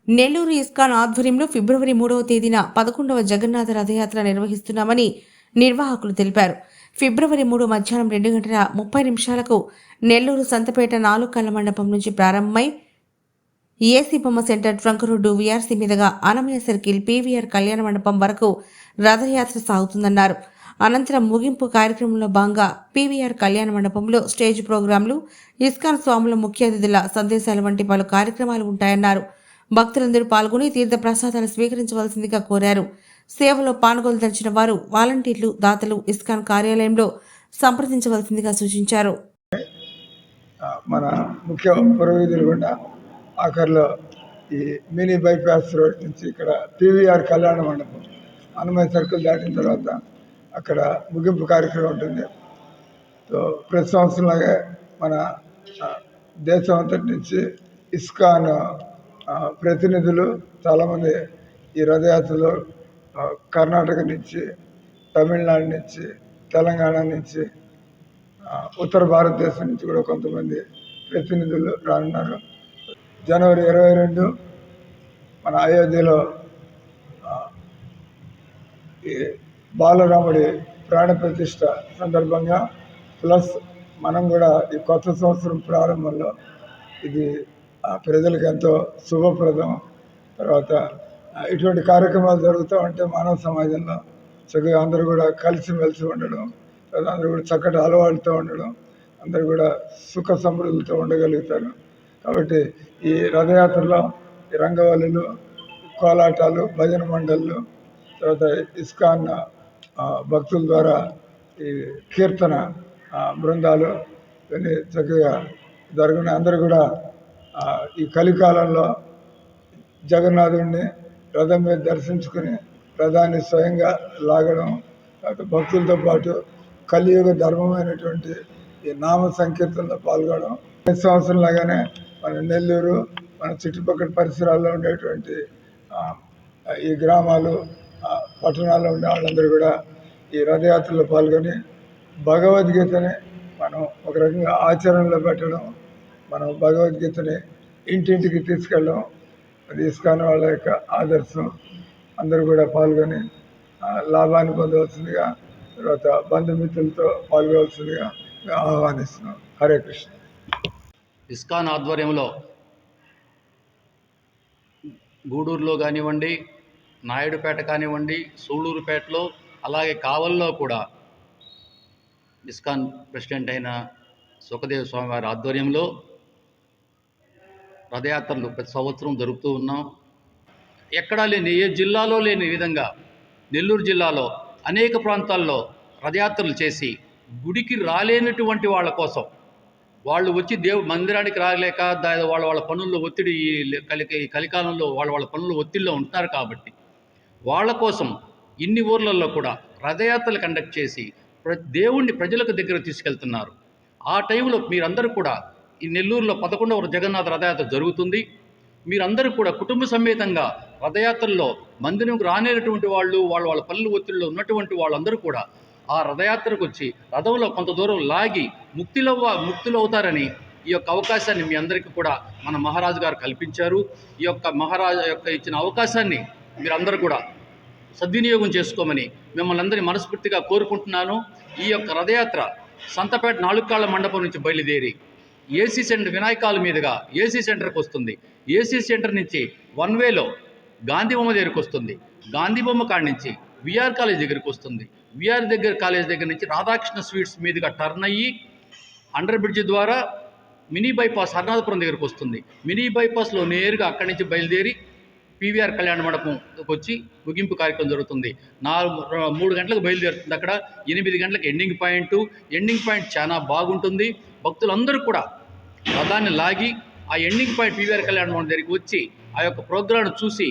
Nellore ISKCON ఆధ్వర్యంలో ఫిబ్రవరి 3వ తేదీన 11వ జగన్నాథ రథయాత్ర నిర్వహిస్తున్నామని నిర్వాహకులు తెలిపారు. ఫిబ్రవరి 3 మధ్యాహ్నం 2:30 నెల్లూరు సంతపేట 4 కళ్ల మండపం నుంచి ప్రారంభమై ఏసీ బొమ్మ సెంటర్ ట్రంక్ రోడ్డు వీఆర్సీ మీదుగా అన్నమయ్య సర్కిల్ పీవీఆర్ కళ్యాణ మండపం వరకు రథయాత్ర సాగుతుందన్నారు. అనంతరం ముగింపు కార్యక్రమంలో భాగంగా పీవీఆర్ కళ్యాణ మండపంలో స్టేజ్ ప్రోగ్రాంలు, ఇస్కాన్ స్వాముల ముఖ్య అతిథుల సందేశాల వంటి పలు కార్యక్రమాలు ఉంటాయన్నారు. భక్తులందరూ పాల్గొని తీర్థ ప్రసాదాలు స్వీకరించవలసిందిగా కోరారు. సేవలో పాల్గొనదలిచిన వారు వాలంటీర్లు, దాతలు ఇస్కాన్ కార్యాలయంలో సంప్రదించవలసిందిగా సూచించారు. మన ముఖ్య పురోహితులు కూడా ఆఖరిలో ఈ మినీ బైపాస్ రోడ్ నుంచి ఇక్కడ పీవీఆర్ కళ్యాణ మండపం అన్నమయ్య సర్కిల్ దాటిన తర్వాత అక్కడ ముగింపు కార్యక్రమం ఉంటుంది. సో ప్రతి సంవత్సరంలాగే మన దేశం అంతటి నుంచి ఇస్కాన్ ప్రతినిధులు చాలామంది ఈ రథయాత్రలో కర్ణాటక నుంచి, తమిళనాడు నుంచి, తెలంగాణ నుంచి, ఉత్తర భారతదేశం నుంచి కూడా కొంతమంది ప్రతినిధులు రానున్నారు. జనవరి 22 మన అయోధ్యలో ఈ బాలరాముడి ప్రాణ ప్రతిష్ఠ సందర్భంగా ప్లస్ మనం కూడా ఈ కొత్త సంవత్సరం ప్రారంభంలో ఇది ప్రజలకు ఎంతో శుభప్రదం. తర్వాత ఇటువంటి కార్యక్రమాలు జరుగుతూ ఉంటే మానవ సమాజంలో చక్కగా అందరూ కూడా కలిసిమెలిసి ఉండడం, అందరూ కూడా చక్కటి అలవాటుతో ఉండడం, అందరూ కూడా సుఖ సమృద్ధులతో ఉండగలుగుతారు. కాబట్టి ఈ రథయాత్రలో ఈ రంగవల్లులు, కోలాటాలు, భజన మండళ్ళు, తర్వాత ఇస్కాన్ భక్తుల ద్వారా ఈ కీర్తన బృందాలు ఇవన్నీ చక్కగా జరుగుని అందరూ కూడా ఈ కలికాలంలో జగన్నాథుడిని రథం మీద దర్శించుకుని రథాన్ని స్వయంగా లాగడం, భక్తులతో పాటు కలియుగ ధర్మమైనటువంటి ఈ నామ సంకీర్తనలో పాల్గొనడం. ప్రతి సంవత్సరం లాగానే మన నెల్లూరు, మన చుట్టుపక్కల పరిసరాల్లో ఉండేటువంటి ఈ గ్రామాలు, పట్టణాల్లో ఉండే వాళ్ళందరూ కూడా ఈ రథయాత్రలో పాల్గొని భగవద్గీతని మనం ఒక రకంగా ఆచరణలో పెట్టడం, మనం భగవద్గీతని ఇంటింటికి తీసుకెళ్ళడం, అది ఇస్కాన్ వాళ్ళ యొక్క ఆదర్శం. అందరూ కూడా పాల్గొని లాభాన్ని పొందవలసిందిగా, తర్వాత బంధుమిత్రులతో పాల్గొవలసిందిగా ఆహ్వానిస్తున్నాం. హరే కృష్ణ. ఇస్కాన్ ఆధ్వర్యంలో గూడూరులో కానివ్వండి, నాయుడుపేట కానివ్వండి, సూళ్ళూరుపేటలో, అలాగే కావల్లో కూడా ఇస్కాన్ ప్రెసిడెంట్ అయిన సుఖదేవ స్వామివారి ఆధ్వర్యంలో రథయాత్రలు ప్రతి సంవత్సరం జరుపుతూ ఉన్నాం. ఎక్కడా లేని, ఏ జిల్లాలో లేని విధంగా నెల్లూరు జిల్లాలో అనేక ప్రాంతాల్లో రథయాత్రలు చేసి గుడికి రాలేనటువంటి వాళ్ళ కోసం, వాళ్ళు వచ్చి మందిరానికి రాలేక వాళ్ళ పనుల్లో ఒత్తిడి, కలికాలంలో వాళ్ళ పనుల్లో ఒత్తిడిలో ఉంటున్నారు. కాబట్టి వాళ్ళ కోసం ఇన్ని ఊర్లలో కూడా రథయాత్రలు కండక్ట్ చేసి దేవుణ్ణి ప్రజలకు దగ్గర తీసుకెళ్తున్నారు. ఆ టైంలో మీరందరూ కూడా ఈ నెల్లూరులో 11వ జగన్నాథ రథయాత్ర జరుగుతుంది. మీరందరూ కూడా కుటుంబ సమేతంగా రథయాత్రల్లో మందిరంకు రానేటటువంటి వాళ్ళు, వాళ్ళ పనుల ఒత్తిడిలో ఉన్నటువంటి వాళ్ళందరూ కూడా ఆ రథయాత్రకు వచ్చి రథంలో కొంత దూరం లాగి ముక్తులవుతారని ఈ యొక్క అవకాశాన్ని మీ అందరికీ కూడా మన మహారాజు గారు కల్పించారు. ఈ యొక్క మహారాజు యొక్క ఇచ్చిన అవకాశాన్ని మీరందరూ కూడా సద్వినియోగం చేసుకోమని మిమ్మల్ని అందరినీ మనస్ఫూర్తిగా కోరుకుంటున్నాను. ఈ యొక్క రథయాత్ర సంతపేట 4 కాళ్ల మండపం నుంచి బయలుదేరి ఏసీ సెంటర్ వినాయకాల మీదుగా ఏసీ సెంటర్కి వస్తుంది. ఏసీ సెంటర్ నుంచి 1 వేలో గాంధీ బొమ్మ దగ్గరికి వస్తుంది. గాంధీ బొమ్మ కాడి నుంచి విఆర్ కాలేజ్ దగ్గరికి వస్తుంది. విఆర్ కాలేజ్ దగ్గర నుంచి రాధాకృష్ణ స్వీట్స్ మీదుగా టర్న్ అయ్యి అండర్ బ్రిడ్జ్ ద్వారా మినీ బైపాస్ హర్నాథపురం దగ్గరికి వస్తుంది. మినీ బైపాస్లో నేరుగా అక్కడి నుంచి బయలుదేరి పీవీఆర్ కళ్యాణ మండపంకి వచ్చి ముగింపు కార్యక్రమం జరుగుతుంది. 3 గంటలకు బయలుదేరుతుంది. అక్కడ 8 గంటలకు ఎండింగ్ పాయింట్ చాలా బాగుంటుంది. భక్తులందరూ కూడా రథాన్ని లాగి ఆ ఎండింగ్ పాయింట్ పీవీఆర్ కళ్యాణ మండపం దగ్గరికి వచ్చి ఆ యొక్క ప్రోగ్రాంను చూసి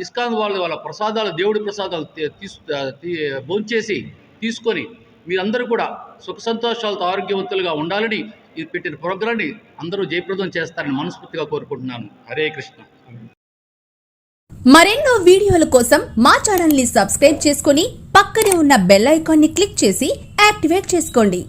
ఇస్కాన్ వాళ్ళ ప్రసాదాలు, దేవుడి ప్రసాదాలు భోంచేసి తీసుకొని మీరందరూ కూడా సుఖ సంతోషాలతో ఆరోగ్యవంతులుగా ఉండాలని ఇది పెట్టిన ప్రోగ్రాన్ని అందరూ జయప్రదం చేస్తారని మనస్ఫూర్తిగా కోరుకుంటున్నాను. హరే కృష్ణ. మరెన్నో వీడియోల కోసం మా ఛానల్ ని సబ్స్క్రైబ్ చేసుకుని పక్కనే ఉన్న బెల్ ఐకాన్ ని క్లిక్ చేసి యాక్టివేట్ చేసుకోండి.